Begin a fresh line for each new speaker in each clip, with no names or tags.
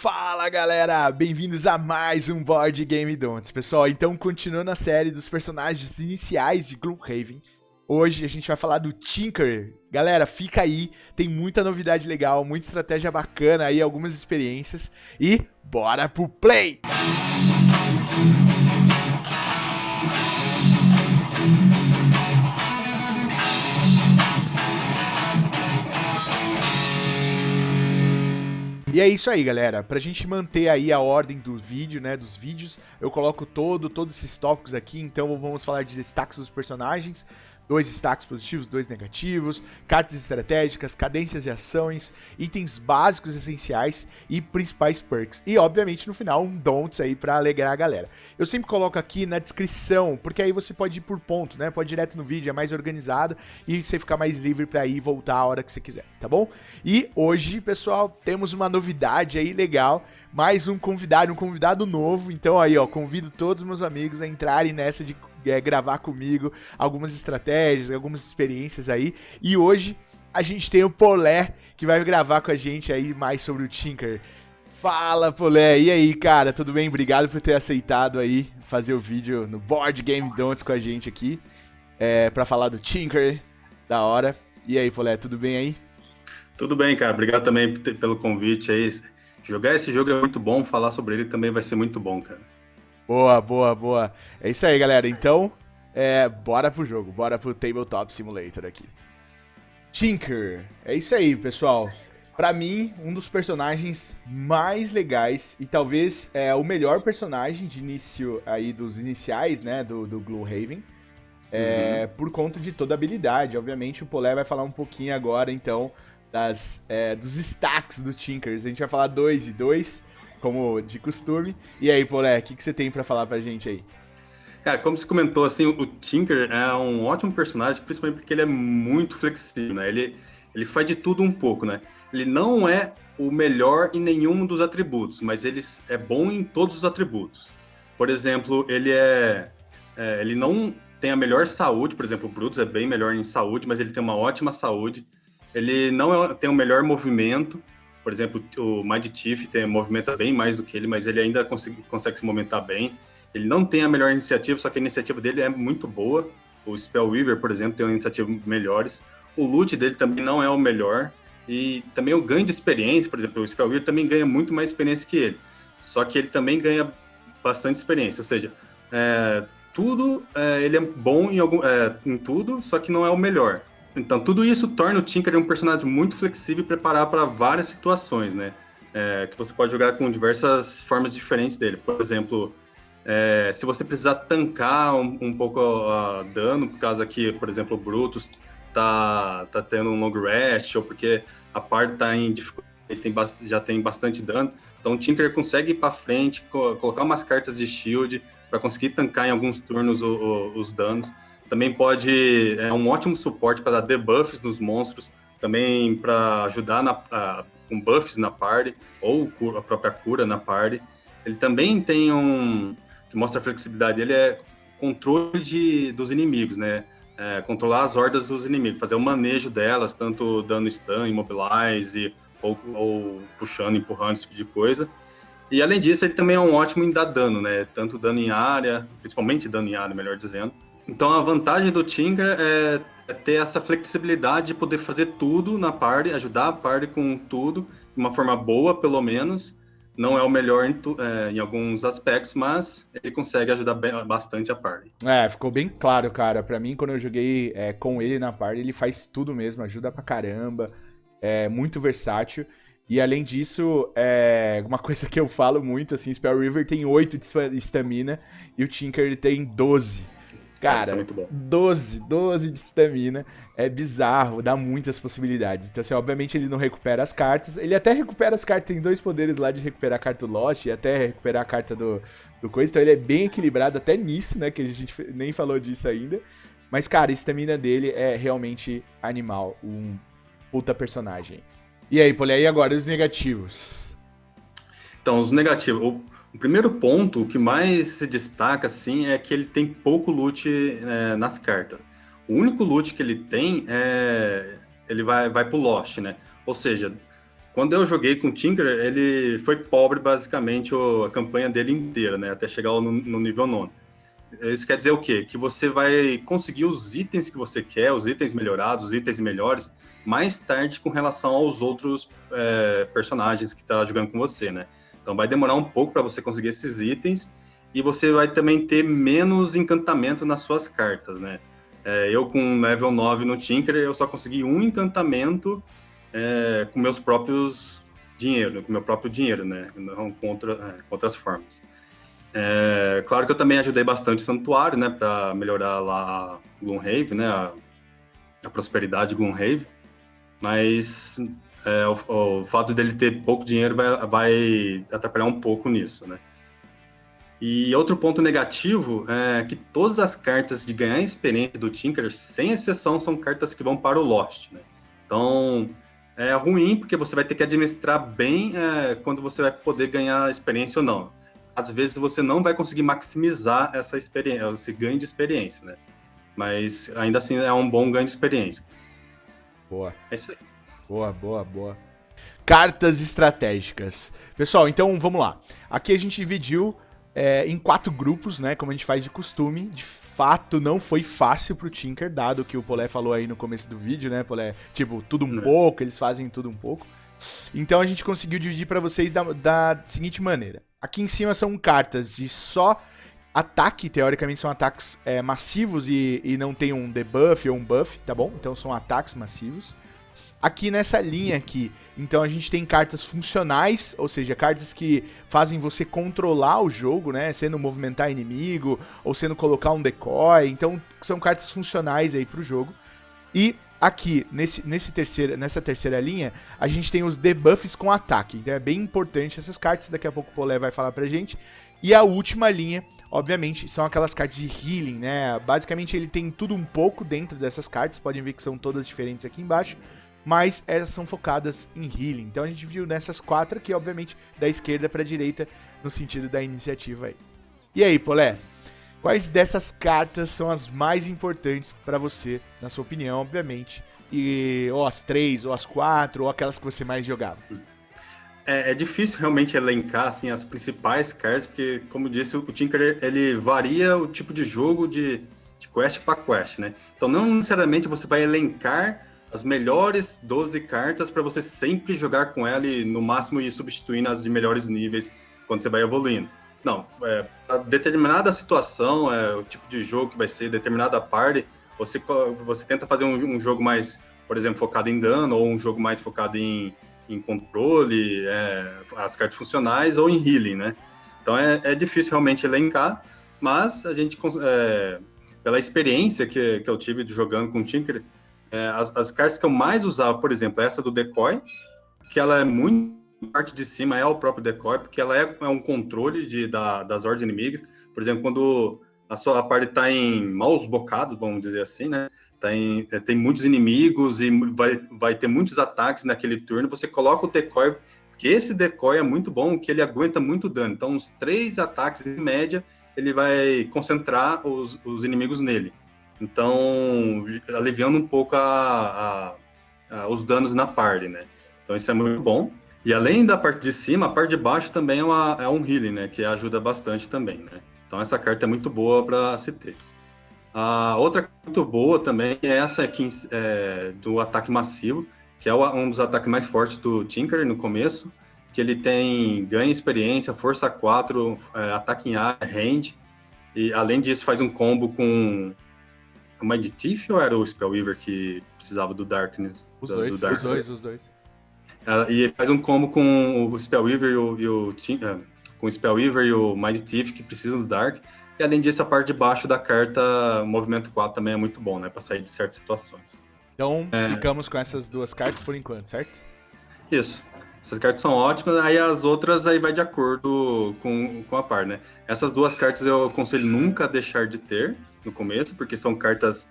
Fala galera, bem-vindos a mais um Board Game Don'ts. Pessoal, então continuando a série dos personagens iniciais de Gloomhaven, hoje a gente vai falar do Tinker. Galera, fica aí, tem muita novidade legal, muita estratégia bacana aí, algumas experiências e bora pro play! E é isso aí, galera. Pra gente manter aí a ordem do vídeo, né, dos vídeos, eu coloco todos esses tópicos aqui. Então vamos falar de destaques dos personagens, 2 destaques positivos, 2 negativos, cartas estratégicas, cadências e ações, itens básicos essenciais e principais perks. E, obviamente, no final, um don'ts aí pra alegrar a galera. Eu sempre coloco aqui na descrição, porque aí você pode ir por ponto, né? Pode ir direto no vídeo, é mais organizado e você fica mais livre pra ir e voltar a hora que você quiser, tá bom? E hoje, pessoal, temos uma novidade aí legal, mais um convidado novo. Então aí, ó, convido todos os meus amigos a entrarem nessa de gravar comigo algumas estratégias, algumas experiências aí. E hoje a gente tem o Polé, que vai gravar com a gente aí mais sobre o Tinker. Fala, Polé! E aí, cara, tudo bem? Obrigado por ter aceitado aí fazer o vídeo no Board Game Don'ts com a gente aqui, pra falar do Tinker, da hora. E aí, Polé, tudo bem aí?
Tudo bem, cara. Obrigado também pelo convite aí. Jogar esse jogo é muito bom, falar sobre ele também vai ser muito bom, cara.
Boa. É isso aí, galera. Então, bora pro jogo. Bora pro Tabletop Simulator aqui. Tinker. É isso aí, pessoal. Pra mim, um dos personagens mais legais e talvez o melhor personagem de início aí dos iniciais, né, do Gloomhaven. Por conta de toda a habilidade. Obviamente, o Polé vai falar um pouquinho agora, então, dos stacks do Tinkers. A gente vai falar 2 e 2, como de costume. E aí, Polé, o que você tem pra falar pra gente aí?
Cara, como você comentou, assim, o Tinker é um ótimo personagem, principalmente porque ele é muito flexível, né? Ele faz de tudo um pouco, né? Ele não é o melhor em nenhum dos atributos, mas ele é bom em todos os atributos. Por exemplo, ele não tem a melhor saúde, por exemplo, o Brutus é bem melhor em saúde, mas ele tem uma ótima saúde. Ele não tem o melhor movimento. Por exemplo, o Mighty Thief movimenta bem mais do que ele, mas ele ainda consegue se movimentar bem. Ele não tem a melhor iniciativa, só que a iniciativa dele é muito boa. O Spellweaver, por exemplo, tem uma iniciativa melhores. O loot dele também não é o melhor. E também o ganho de experiência, por exemplo, o Spellweaver também ganha muito mais experiência que ele. Só que ele também ganha bastante experiência. Ou seja, ele é bom em tudo, só que não é o melhor. Então, tudo isso torna o Tinker um personagem muito flexível e preparado para várias situações, né? Que você pode jogar com diversas formas diferentes dele. Por exemplo, se você precisar tancar um pouco dano, por causa que, por exemplo, o Brutus tá tendo um long rest, ou porque a parte está em dificuldade e já tem bastante dano. Então, o Tinker consegue ir para frente, colocar umas cartas de shield para conseguir tancar em alguns turnos os danos. Também é um ótimo suporte para dar debuffs nos monstros, também para ajudar com buffs na party, ou a própria cura na party. Ele também tem que mostra a flexibilidade, ele é controle dos inimigos, né? Controlar as hordas dos inimigos, fazer o manejo delas, tanto dando stun, immobilize, ou puxando, empurrando, esse tipo de coisa. E além disso, ele também é um ótimo em dar dano, né? Tanto dano em área, principalmente dano em área, melhor dizendo. Então a vantagem do Tinker é ter essa flexibilidade de poder fazer tudo na party, ajudar a party com tudo, de uma forma boa, pelo menos. Não é o melhor em alguns aspectos, mas ele consegue ajudar bastante a party.
Ficou bem claro, cara. Pra mim, quando eu joguei com ele na party, ele faz tudo mesmo, ajuda pra caramba, é muito versátil. E além disso, uma coisa que eu falo muito, assim, Spellweaver tem 8 de estamina e o Tinker ele tem 12.
Isso é
Cara,
muito bom.
12 de estamina, é bizarro, dá muitas possibilidades. Então, assim, obviamente ele não recupera as cartas, ele até recupera as cartas, tem 2 poderes lá de recuperar a carta do Lost e até recuperar a carta do coisa, então ele é bem equilibrado até nisso, né, que a gente nem falou disso ainda. Mas, cara, a estamina dele é realmente animal, um puta personagem. E aí, Poli, e agora, os negativos?
Então, os negativos. O primeiro ponto, o que mais se destaca, assim, é que ele tem pouco loot nas cartas. O único loot que ele tem ele vai pro Lost, né? Ou seja, Quando eu joguei com o Tinker, ele foi pobre basicamente a campanha dele inteira, né? Até chegar no nível 9. Isso quer dizer o quê? Que você vai conseguir os itens que você quer, os itens melhorados, os itens melhores, mais tarde com relação aos outros personagens que tá jogando com você, né? Então vai demorar um pouco para você conseguir esses itens e você vai também ter menos encantamento nas suas cartas, né? Eu com level 9 no Tinker, eu só consegui um encantamento com meus próprios dinheiro, com meu próprio dinheiro, né? Não com outras formas. Claro que eu também ajudei bastante o Santuário, né, para melhorar lá a Gloomhaven, né, a prosperidade de Gloomhaven, mas o fato dele ter pouco dinheiro vai atrapalhar um pouco nisso, né. E outro ponto negativo é que todas as cartas de ganhar experiência do Tinker, sem exceção, são cartas que vão para o Lost, né. Então, é ruim porque você vai ter que administrar bem quando você vai poder ganhar experiência ou não. Às vezes você não vai conseguir maximizar essa experiência, esse ganho de experiência, né? Mas ainda assim é um bom ganho de experiência.
Boa.
É isso aí.
Boa, boa, boa. Cartas estratégicas. Pessoal, então vamos lá. Aqui a gente dividiu em 4 grupos, né? Como a gente faz de costume. De fato, não foi fácil pro Tinker, dado que o Polé falou aí no começo do vídeo, né, Polé? Tipo, tudo um pouco, eles fazem tudo um pouco. Então a gente conseguiu dividir pra vocês da seguinte maneira. Aqui em cima são cartas de só ataque, teoricamente são ataques massivos e não tem um debuff ou um buff, tá bom? Então são ataques massivos. Aqui nessa linha aqui, então a gente tem cartas funcionais, ou seja, cartas que fazem você controlar o jogo, né? Sendo movimentar inimigo, ou sendo colocar um decoy, então são cartas funcionais aí pro jogo. E aqui, nessa terceira linha, a gente tem os debuffs com ataque, então é bem importante essas cartas, daqui a pouco o Polé vai falar pra gente. E a última linha, obviamente, são aquelas cartas de healing, né? Basicamente ele tem tudo um pouco dentro dessas cartas, podem ver que são todas diferentes aqui embaixo. Mas elas são focadas em healing. Então a gente viu nessas 4 aqui, obviamente, da esquerda para a direita, no sentido da iniciativa aí. E aí, Polé? Quais dessas cartas são as mais importantes para você, na sua opinião, obviamente? Ou as 3, ou as 4, ou aquelas que você mais jogava?
É difícil realmente elencar assim, as principais cartas, porque, como eu disse, o Tinker ele varia o tipo de jogo de quest para quest, né? Então não necessariamente você vai elencar as melhores 12 cartas para você sempre jogar com ela e no máximo ir substituindo as de melhores níveis quando você vai evoluindo. Não, a determinada situação, o tipo de jogo que vai ser, determinada party, você tenta fazer um jogo mais, por exemplo, focado em dano, ou um jogo mais focado em controle, as cartas funcionais, ou em healing, né? Então é difícil realmente elencar, mas a gente, pela experiência que eu tive jogando com o Tinker, as cartas que eu mais usava, por exemplo, essa do Decoy, que ela é muito parte de cima, é o próprio Decoy, porque ela é um controle das ordens inimigas. Por exemplo, quando a party está em maus bocados, vamos dizer assim, né? Tem muitos inimigos e vai ter muitos ataques naquele turno, você coloca o Decoy, porque esse Decoy é muito bom, que ele aguenta muito dano. Então, uns 3 ataques em média, ele vai concentrar os inimigos nele. Então, aliviando um pouco os danos na party, né? Então, isso é muito bom. E além da parte de cima, a parte de baixo também é um healing, né? Que ajuda bastante também, né? Então, essa carta é muito boa para se ter. A outra carta muito boa também é essa aqui, do ataque massivo, que é um dos ataques mais fortes do Tinker no começo, que ele ganha experiência, força 4, ataque em área, range, e além disso faz um combo com o Mind Thief ou era o Spellweaver que precisava do Darkness?
Os dois.
E faz um combo com o Spellweaver com o Spellweaver e o Mind Thief que precisam do Dark. E além disso, a parte de baixo da carta, Movimento 4 também é muito bom, né? Pra sair de certas situações.
Então, ficamos com essas 2 cartas por enquanto, certo?
Isso. Essas cartas são ótimas, aí as outras aí vai de acordo com a par, né? Essas 2 cartas eu aconselho nunca deixar de ter no começo, porque são cartas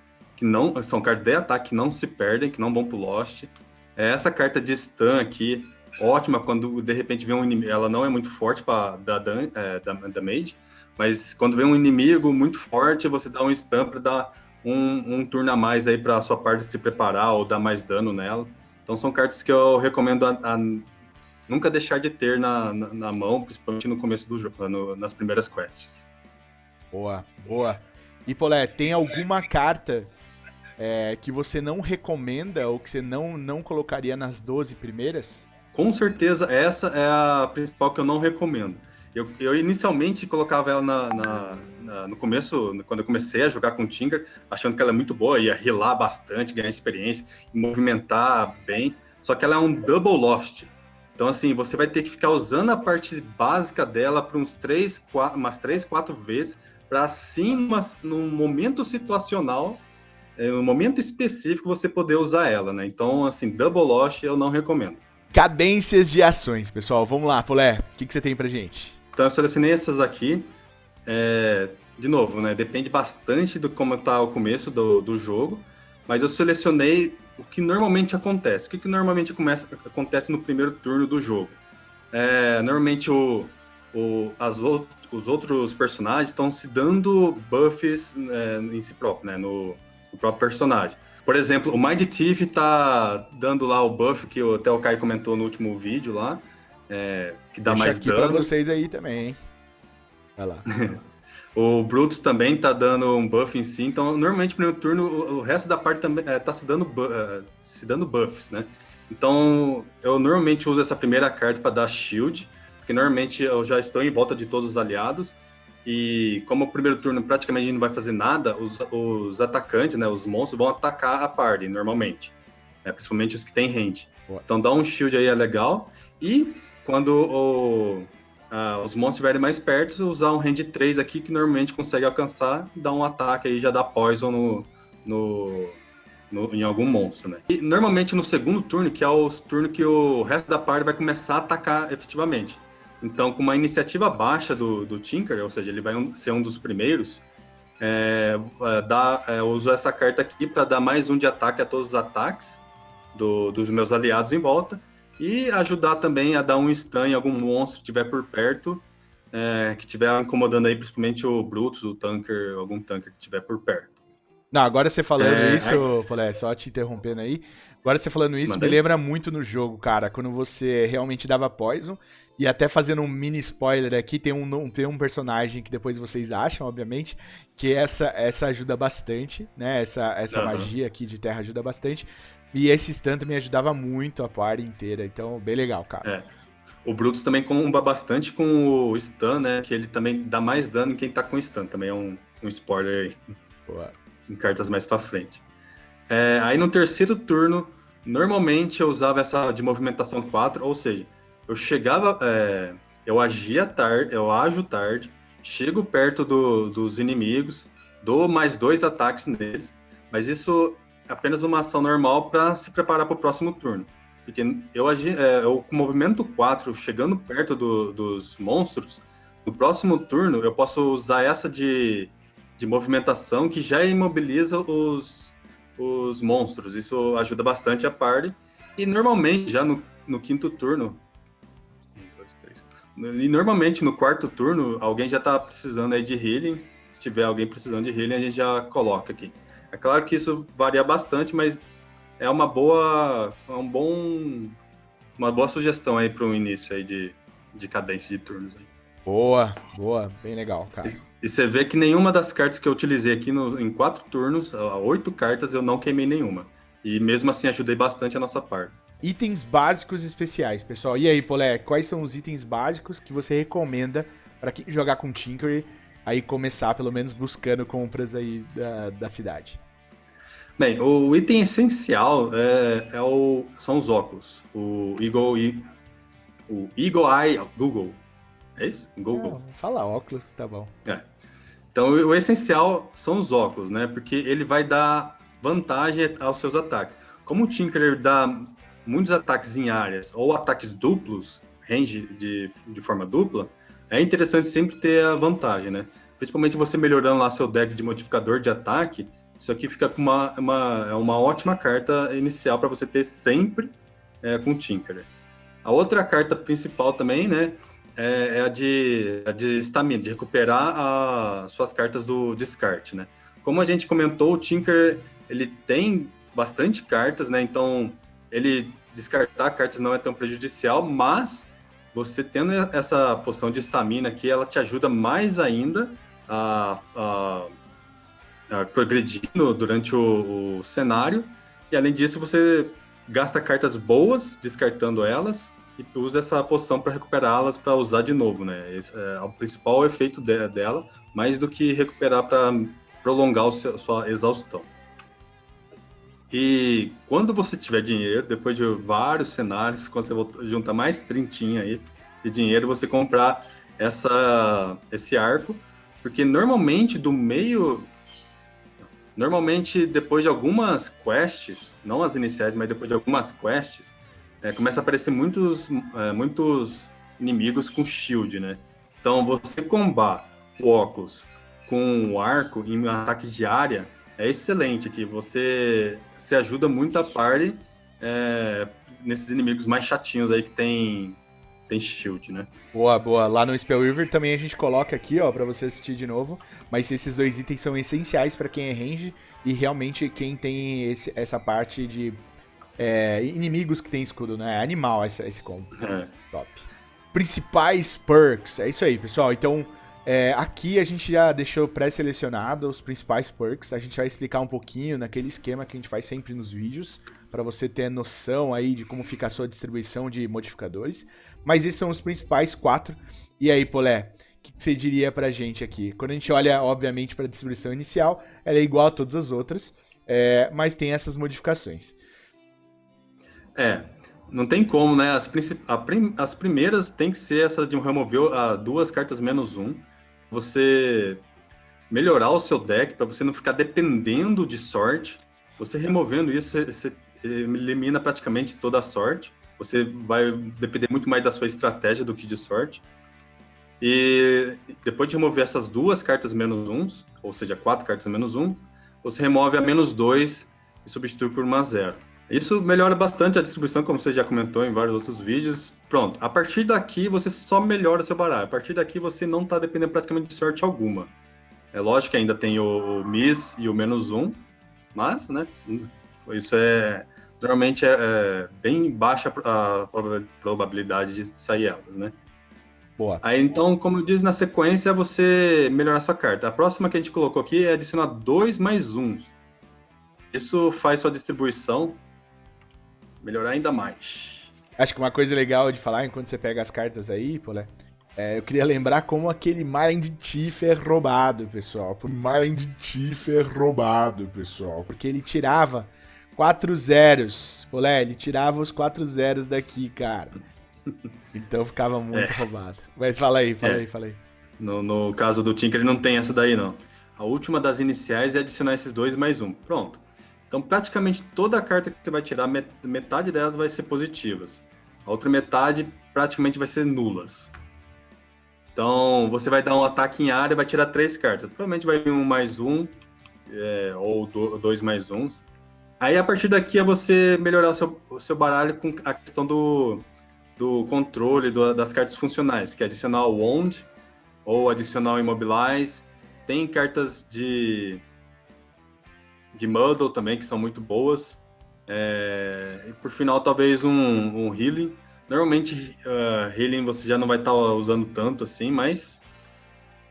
são cartas de ataque que não se perdem, que não vão pro Lost. Essa carta de stun aqui, ótima quando de repente vem um inimigo, ela não é muito forte para dar damage, mas quando vem um inimigo muito forte, você dá um stun para dar um turno a mais aí para sua parte se preparar ou dar mais dano nela. Então são cartas que eu recomendo nunca deixar de ter na mão, principalmente no começo do jogo, nas primeiras quests.
Boa, boa. E, Polé, tem alguma carta que você não recomenda ou que você não colocaria nas 12 primeiras?
Com certeza, essa é a principal que eu não recomendo. Eu inicialmente colocava ela no começo, quando eu comecei a jogar com Tinker, achando que ela é muito boa, ia healar bastante, ganhar experiência, movimentar bem. Só que ela é um double lost. Então, assim, você vai ter que ficar usando a parte básica dela para umas 3, 4 vezes, para assim, num momento situacional, no momento específico, você poder usar ela, né? Então, assim, double lost eu não recomendo.
Cadências de ações, pessoal. Vamos lá, Polé. O que você tem pra gente?
Então, eu selecionei essas aqui. De novo, né? Depende bastante do como está o começo do jogo, mas eu selecionei o que normalmente acontece. O que normalmente acontece no primeiro turno do jogo? Normalmente os outros personagens estão se dando buffs em si próprio, né? No próprio personagem. Por exemplo, o Mind Thief tá dando lá o buff que até o Kai comentou no último vídeo lá, que dá
Deixa
mais
aqui pra
dano.
vocês aí também, hein? Vai lá.
O Brutus também tá dando um buff em si, então normalmente no primeiro turno o resto da parte também tá se dando buffs, né? Então eu normalmente uso essa primeira carta para dar shield, porque normalmente eu já estou em volta de todos os aliados, e como o primeiro turno praticamente a gente não vai fazer nada, os atacantes, né, os monstros vão atacar a party normalmente, né, principalmente os que têm range.
Boa.
Então dar um shield aí é legal, e quando os monstros estiverem mais perto, usar um range 3 aqui, que normalmente consegue alcançar, dar um ataque aí, já dá poison em algum monstro, né? E normalmente no segundo turno, que é o turno que o resto da party vai começar a atacar efetivamente. Então, com uma iniciativa baixa do Tinker, ou seja, ele vai ser um dos primeiros, eu uso essa carta aqui para dar mais um de ataque a todos os ataques dos meus aliados em volta, e ajudar também a dar um stun em algum monstro que estiver por perto, que estiver incomodando aí, principalmente o Brutus, o Tanker, algum Tanker que estiver por perto.
Não, agora você falando isso, Polé, só te interrompendo aí. Agora você falando isso me lembra muito no jogo, cara, quando você realmente dava poison. E até fazendo um mini spoiler aqui, tem um personagem que depois vocês acham, obviamente, que essa ajuda bastante, né? Essa magia aqui de terra ajuda bastante. E esse stun também ajudava muito a party inteira, então bem legal, cara.
O Brutus também comba bastante com o stun, né? Que ele também dá mais dano em quem tá com stun. Também é um spoiler aí.
Boa.
Em cartas mais pra frente. Aí no terceiro turno, normalmente eu usava essa de movimentação 4, ou seja, eu chegava, eu ajo tarde, chego perto dos inimigos, dou mais 2 ataques neles, mas isso é apenas uma ação normal para se preparar para o próximo turno. Porque eu com o movimento 4, chegando perto dos monstros, no próximo turno eu posso usar essa de movimentação que já imobiliza os monstros. Isso ajuda bastante a party. E normalmente, já no quinto turno, 1, 2, 3. E normalmente no quarto turno, alguém já tá precisando aí de healing. Se tiver alguém precisando de healing, a gente já coloca aqui. É claro que isso varia bastante, mas é uma boa sugestão aí para um início aí de cadência de turnos. Aí.
Boa, bem legal, cara.
E você vê que nenhuma das cartas que eu utilizei aqui em 4 turnos, 8 cartas, eu não queimei nenhuma. E mesmo assim ajudei bastante a nossa parte.
Itens básicos e especiais, pessoal. E aí, Polé, quais são os itens básicos que você recomenda para quem jogar com Tinker aí começar, pelo menos, buscando compras aí da cidade?
Bem, o item essencial são os óculos. O Eagle Eye Google. É isso? Google.
Fala óculos, tá bom.
Então, o essencial são os óculos, né? Porque ele vai dar vantagem aos seus ataques. Como o Tinker dá muitos ataques em áreas ou ataques duplos, range de forma dupla, é interessante sempre ter a vantagem, né? Principalmente você melhorando lá seu deck de modificador de ataque, isso aqui fica com uma ótima carta inicial para você ter sempre com o Tinker. A outra carta principal também, né? É a de stamina, de recuperar as suas cartas do descarte, né? Como a gente comentou, o Tinker, ele tem bastante cartas, né? Então, ele descartar cartas não é tão prejudicial, mas você tendo essa poção de estamina aqui, ela te ajuda mais ainda a progredir durante o cenário. E além disso, você gasta cartas boas, descartando elas, e usa essa poção para recuperá-las para usar de novo, né? Esse é o principal efeito dela, mais do que recuperar para prolongar sua exaustão. E quando você tiver dinheiro, depois de vários cenários, quando você juntar mais 30 aí de dinheiro, você comprar esse arco, porque normalmente depois de algumas quests, não as iniciais, mas depois de algumas quests, começa a aparecer muitos inimigos com shield, né? Então, você combar o óculos com o arco em ataque de área é excelente aqui. Você se ajuda muito a party nesses inimigos mais chatinhos aí que tem shield, né?
Boa, boa. Lá no Spell River também a gente coloca aqui, ó, pra você assistir de novo. Mas esses 2 itens são essenciais pra quem é range e realmente quem tem essa parte de inimigos que tem escudo, né? É animal esse combo. Top. Principais perks. É isso aí, pessoal. Então, aqui a gente já deixou pré-selecionado os principais perks. A gente vai explicar um pouquinho naquele esquema que a gente faz sempre nos vídeos, para você ter noção aí de como fica a sua distribuição de modificadores. Mas esses são os principais 4. E aí, Polé, o que você diria pra gente aqui? Quando a gente olha, obviamente, para a distribuição inicial, ela é igual a todas as outras, mas tem essas modificações.
Não tem como, né? As primeiras tem que ser essa de remover 2 cartas -1. Você melhorar o seu deck para você não ficar dependendo de sorte. Você removendo isso, você elimina praticamente toda a sorte. Você vai depender muito mais da sua estratégia do que de sorte. E depois de remover essas 2 cartas -1, ou seja, 4 cartas -1, você remove a -2 e substitui por uma 0. Isso melhora bastante a distribuição, como você já comentou em vários outros vídeos. Pronto, a partir daqui você só melhora o seu baralho. A partir daqui você não está dependendo praticamente de sorte alguma. É lógico que ainda tem o miss e o -1, mas, né, isso normalmente é bem baixa a probabilidade de sair elas, né?
Boa.
Aí, então, como eu disse, na sequência, é você melhorar sua carta. A próxima que a gente colocou aqui é adicionar 2 +1. Isso faz sua distribuição melhorar ainda mais.
Acho que uma coisa legal de falar, enquanto você pega as cartas aí, Polé, eu queria lembrar como aquele Mind Thief é roubado, pessoal. Mind Thief é roubado, pessoal. Porque ele tirava 4 zeros. Polé, ele tirava os 4 zeros daqui, cara. Então ficava muito roubado. Mas fala aí.
No caso do Tinker, ele não tem essa daí, não. A última das iniciais é adicionar esses 2 +1. Pronto. Então, praticamente toda a carta que você vai tirar, metade delas vai ser positivas. A outra metade praticamente vai ser nulas. Então, você vai dar um ataque em área e vai tirar 3 cartas. Provavelmente vai vir um +1, ou 2 +1. Aí, a partir daqui, é você melhorar o seu baralho com a questão do controle das cartas funcionais, que é adicionar o Wound ou adicionar o Immobilize. Tem cartas de Muddle também, que são muito boas. E por final, talvez um Healing. Normalmente, Healing você já não vai estar usando tanto assim, mas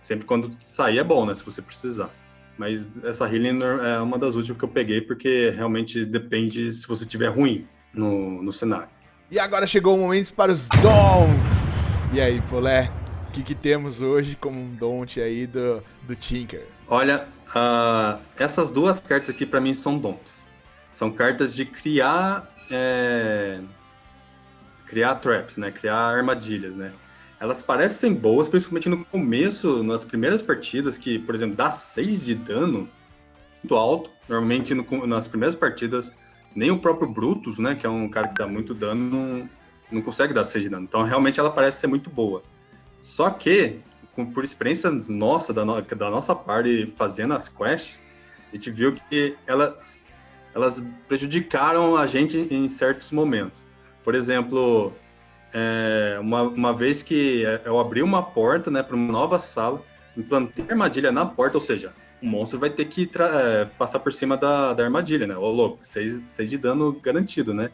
sempre quando sair é bom, né? Se você precisar. Mas essa Healing é uma das últimas que eu peguei, porque realmente depende se você tiver ruim no cenário.
E agora chegou o momento para os Don'ts. E aí, Polé, o que temos hoje como um Don't aí do Tinker?
Olha, essas 2 cartas aqui para mim são Don'ts. São cartas de criar traps, né? Criar armadilhas, né? Elas parecem boas, principalmente no começo, nas primeiras partidas, que, por exemplo, dá 6 de dano muito alto. Normalmente, nas primeiras partidas, nem o próprio Brutus, né? Que é um cara que dá muito dano, não consegue dar 6 de dano. Então, realmente, ela parece ser muito boa. Só que, por experiência nossa, da nossa parte, fazendo as quests, a gente viu que elas prejudicaram a gente em certos momentos. Por exemplo, uma vez que eu abri uma porta, né, para uma nova sala, implantei a armadilha na porta, ou seja, o monstro vai ter que passar por cima da armadilha, né? Ô, louco, 6 de dano garantido, né?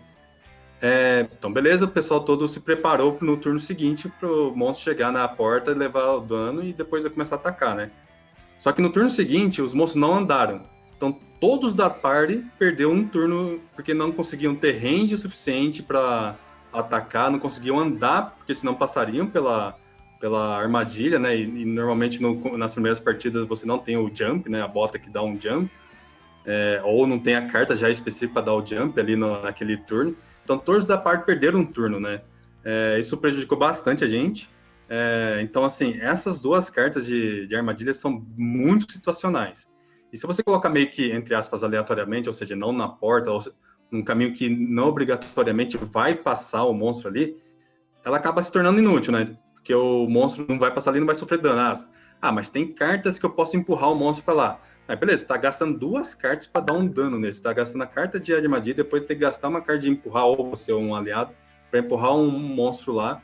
Então, beleza, o pessoal todo se preparou no turno seguinte pro monstro chegar na porta, levar o dano e depois começar a atacar, né? Só que no turno seguinte, os monstros não andaram. Então, todos da party perdeu um turno porque não conseguiam ter range suficiente para atacar, não conseguiam andar, porque senão passariam pela armadilha, né? E normalmente nas primeiras partidas você não tem o jump, né? A bota que dá um jump. Ou não tem a carta já específica para dar o jump ali naquele turno. Então, todos da parte perderam um turno, né? Isso prejudicou bastante a gente. Então, assim, essas duas cartas de armadilha são muito situacionais. E se você colocar meio que, entre aspas, aleatoriamente, ou seja, não na porta, ou num caminho que não obrigatoriamente vai passar o monstro ali, ela acaba se tornando inútil, né? Porque o monstro não vai passar ali e não vai sofrer dano. Mas tem cartas que eu posso empurrar o monstro para lá. Beleza, tá gastando duas cartas para dar um dano nesse. Tá gastando a carta de armadilha, depois tem que gastar uma carta de empurrar, ou você ou um aliado, para empurrar um monstro lá.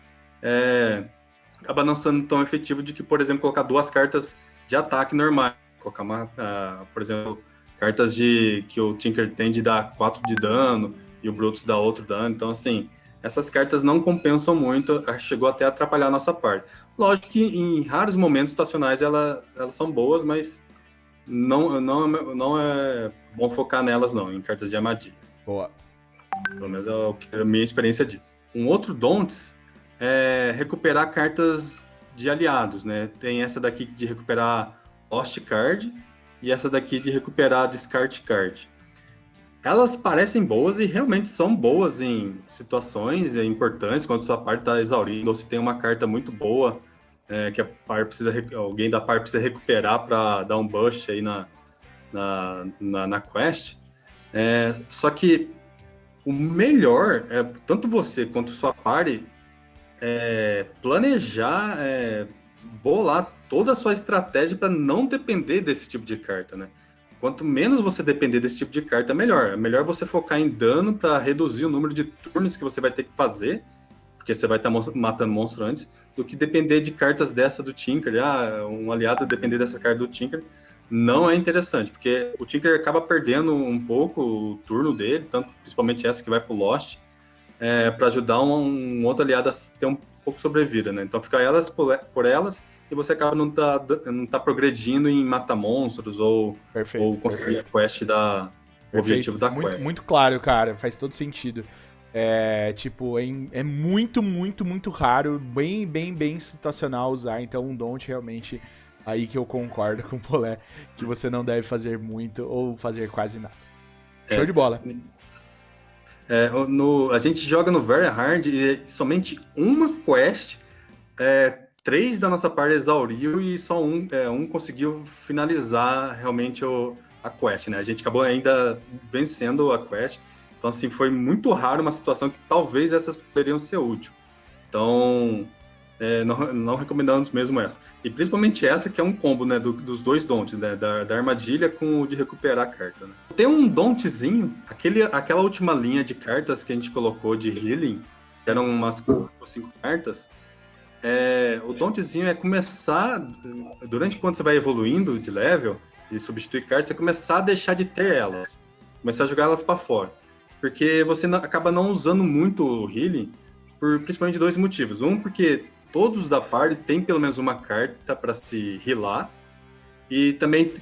Acaba não sendo tão efetivo de que, por exemplo, colocar duas cartas de ataque normais. Colocar por exemplo, cartas que o Tinker tem de dar 4 de dano e o Brutus dá outro dano. Então, assim, essas cartas não compensam muito, chegou até a atrapalhar a nossa parte. Lógico que em raros momentos situacionais elas são boas, mas não é bom focar nelas não, em cartas de armadilhas.
Boa.
Pelo menos é a minha experiência disso. Um outro Don'ts é recuperar cartas de aliados, né? Tem essa daqui de recuperar Lost Card e essa daqui de recuperar Discard Card. Elas parecem boas e realmente são boas em situações importantes, quando sua parte está exaurindo, ou se tem uma carta muito boa que alguém da par precisa recuperar para dar um bush aí na quest. Só que o melhor é tanto você quanto sua party planejar, bolar toda a sua estratégia para não depender desse tipo de carta, né? Quanto menos você depender desse tipo de carta, melhor. É melhor você focar em dano para reduzir o número de turnos que você vai ter que fazer, porque você vai estar matando monstro antes, do que depender de cartas dessa do Tinker. Um aliado depender dessa carta do Tinker não é interessante, porque o Tinker acaba perdendo um pouco o turno dele, principalmente essa que vai pro Lost, para ajudar um outro aliado a ter um pouco de sobrevida, né? Então fica elas por elas e você acaba não tá progredindo em matar monstros ou conseguir a quest o objetivo da
muito,
quest.
muito claro, cara. Faz todo sentido. É muito, muito, muito raro, bem, bem, bem situacional usar. Então, um don't realmente aí que eu concordo com o Polé, que você não deve fazer muito ou fazer quase nada. Show de bola.
A gente joga no Very Hard e somente uma quest, 3 da nossa parte exauriu e só um conseguiu finalizar realmente a quest, né? A gente acabou ainda vencendo a quest. Então, assim, foi muito raro uma situação que talvez essas poderiam ser úteis. Então, não recomendamos mesmo essa. E principalmente essa que é um combo, né, dos dois don'ts, né, da armadilha com o de recuperar a carta, né? Tem um don'tzinho, aquela última linha de cartas que a gente colocou de healing, que eram umas 4 ou 5 cartas. O don'tzinho é começar, durante quando você vai evoluindo de level e substituir cartas, você começar a deixar de ter elas, começar a jogar elas para fora. Porque você acaba não usando muito o healing, principalmente de 2 motivos. Um, porque todos da party tem pelo menos uma carta para se healar. E também,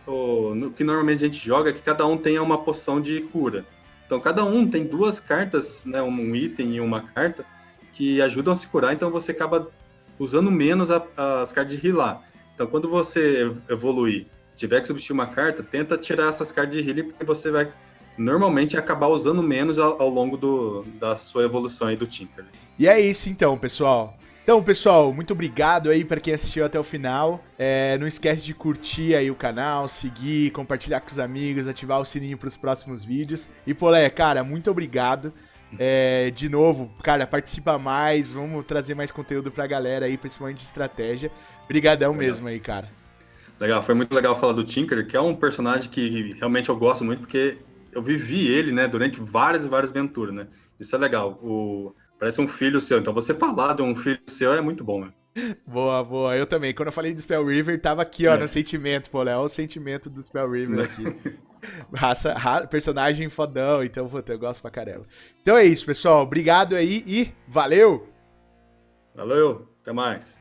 o que normalmente a gente joga é que cada um tenha uma poção de cura. Então, cada um tem 2 cartas, né, um item e uma carta, que ajudam a se curar. Então, você acaba usando menos as cartas de healar. Então, quando você evoluir, tiver que substituir uma carta, tenta tirar essas cartas de healing, porque você vai normalmente acabar usando menos ao longo da sua evolução aí do Tinker.
E é isso então, pessoal. Então, pessoal, muito obrigado aí para quem assistiu até o final. Não esquece de curtir aí o canal, seguir, compartilhar com os amigos, ativar o sininho para os próximos vídeos. E, Polé, cara, muito obrigado. De novo, cara, participa mais, vamos trazer mais conteúdo pra galera aí, principalmente de estratégia. Obrigadão mesmo aí, cara.
Legal, foi muito legal falar do Tinker, que é um personagem que realmente eu gosto muito, porque eu vivi ele, né, durante várias e várias aventuras, né? Isso é legal. Parece um filho seu. Então você falar de um filho seu é muito bom, né?
Boa, boa. Eu também. Quando eu falei do Spell River, tava aqui, ó, no sentimento, pô, Léo. Olha o sentimento do Spell River aqui. Personagem fodão, então, puta, eu gosto pra caramba. Então é isso, pessoal. Obrigado aí e valeu!
Valeu, até mais.